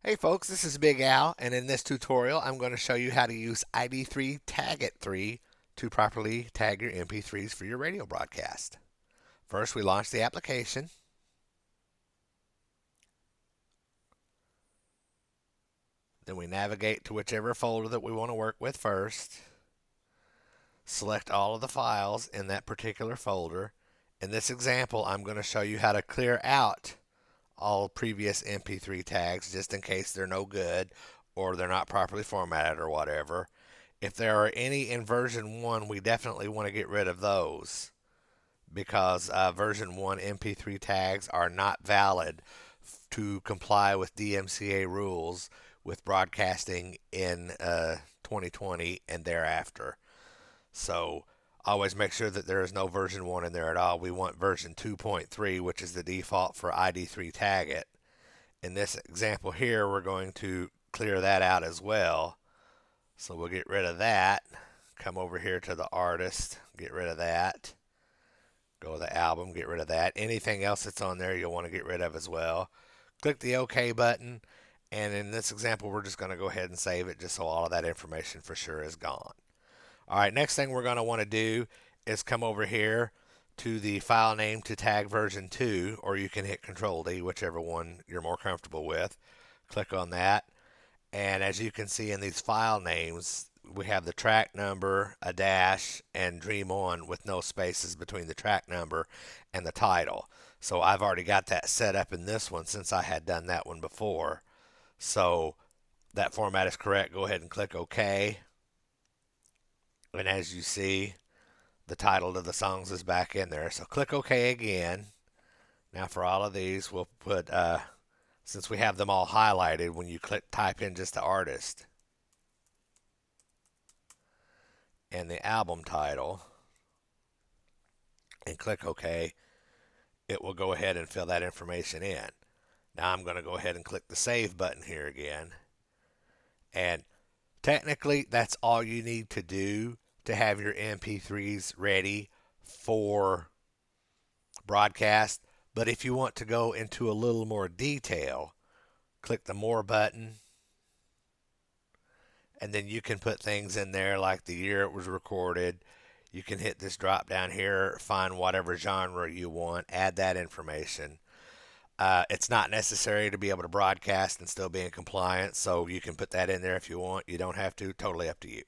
Hey folks, this is Big Al, and in this tutorial I'm going to show you how to use ID3 TagIT3 to properly tag your MP3s for your radio broadcast. First, we launch the application. Then we navigate to whichever folder that we want to work with first. Select all of the files in that particular folder. In this example, I'm going to show you how to clear out all previous MP3 tags just in case they're no good or they're not properly formatted or whatever. If there are any in version 1, we definitely want to get rid of those because version 1 MP3 tags are not valid to comply with DMCA rules with broadcasting in 2020 and thereafter. So always make sure that there is no version 1 in there at all. We want version 2.3, which is the default for ID3 TagIT. In this example here, we're going to clear that out as well. So we'll get rid of that. Come over here to the artist, get rid of that. Go to the album, get rid of that. Anything else that's on there you'll want to get rid of as well. Click the OK button, and in this example, we're just going to go ahead and save it just so all of that information for sure is gone. All right, next thing we're going to want to do is come over here to the file name to tag version 2, or you can hit Control D, whichever one you're more comfortable with. Click on that. And as you can see in these file names, we have the track number, a dash, and Dream On with no spaces between the track number and the title. So I've already got that set up in this one since I had done that one before. So that format is correct. Go ahead and click OK. And as you see, the title of the songs is back in there. So click OK again. Now for all of these, we'll put since we have them all highlighted, when you type in just the artist and the album title and click OK, it will go ahead and fill that information in. Now I'm going to go ahead and click the save button here again. And technically, that's all you need to do to have your MP3s ready for broadcast. But if you want to go into a little more detail, click the More button, and then you can put things in there like the year it was recorded. You can hit this drop down here, find whatever genre you want, add that information. It's not necessary to be able to broadcast and still be in compliance, so you can put that in there if you want. You don't have to, totally up to you.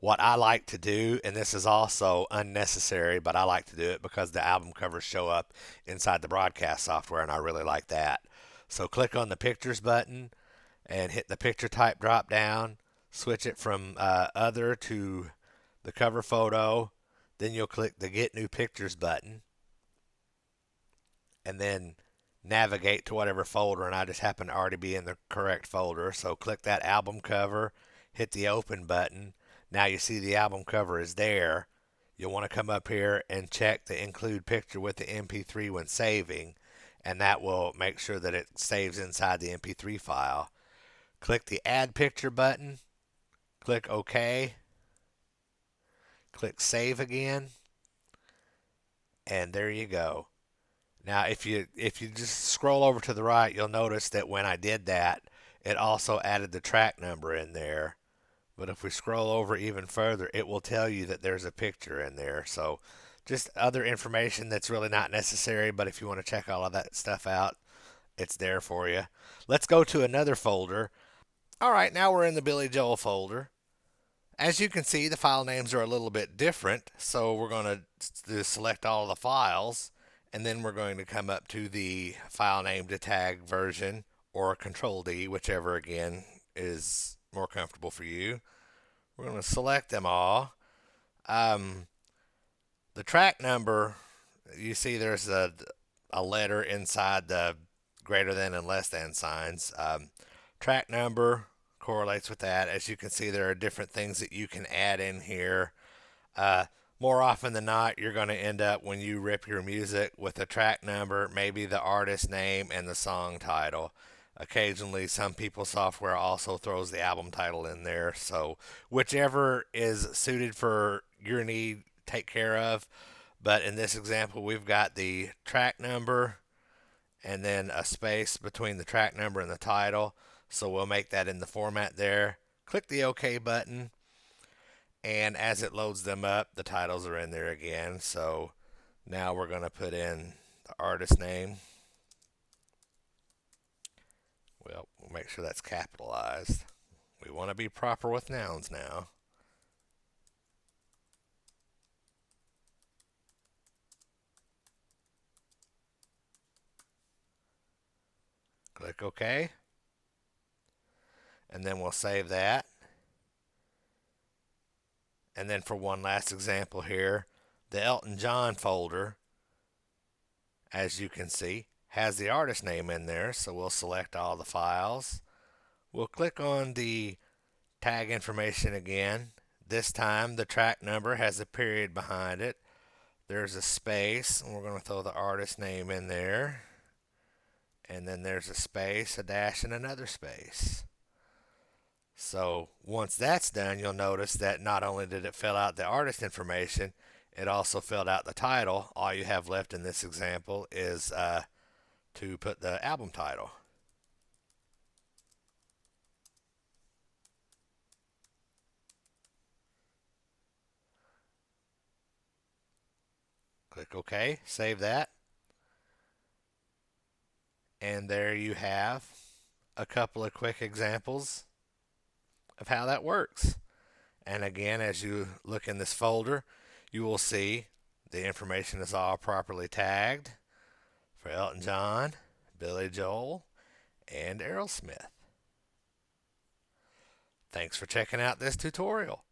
What I like to do, and this is also unnecessary, but I like to do it because the album covers show up inside the broadcast software, and I really like that. So click on the Pictures button and hit the picture type drop down. Switch it from Other to the cover photo. Then you'll click the Get New Pictures button, and then navigate to whatever folder, and I just happen to already be in the correct folder. So click that album cover, hit the Open button. Now you see the album cover is there. You'll want to come up here and check the Include Picture with the MP3 when saving, and that will make sure that it saves inside the MP3 file. Click the Add Picture button, click OK, click Save again, and there you go. Now, if you just scroll over to the right, you'll notice that when I did that, it also added the track number in there. But if we scroll over even further, it will tell you that there's a picture in there. So just other information that's really not necessary, but if you want to check all of that stuff out, it's there for you. Let's go to another folder. All right, now we're in the Billy Joel folder. As you can see, the file names are a little bit different, so we're going to select all of the files, and then we're going to come up to the file name to tag version or Control D, whichever again is more comfortable for you. We're going to select them all. The track number, you see there's a letter inside the greater than and less than signs. Track number correlates with that. As you can see, there are different things that you can add in here. More often than not, you're going to end up when you rip your music with a track number, maybe the artist name and the song title. Occasionally, some people's software also throws the album title in there. So, whichever is suited for your need, take care of. But in this example, we've got the track number and then a space between the track number and the title. So we'll make that in the format there. Click the OK button, and as it loads them up, the titles are in there again. So now we're going to put in the artist name. Well, we'll make sure that's capitalized. We want to be proper with nouns now. Click OK. And then we'll save that. And then for one last example here, the Elton John folder, as you can see, has the artist name in there. So we'll select all the files. We'll click on the tag information again. This time the track number has a period behind it. There's a space, and we're going to throw the artist name in there. And then there's a space, a dash, and another space. So once that's done, you'll notice that not only did it fill out the artist information, it also filled out the title. All you have left in this example is to put the album title. Click OK, save that. And there you have a couple of quick examples of how that works. And again, as you look in this folder, you will see the information is all properly tagged for Elton John, Billy Joel, and Aerosmith. Thanks for checking out this tutorial.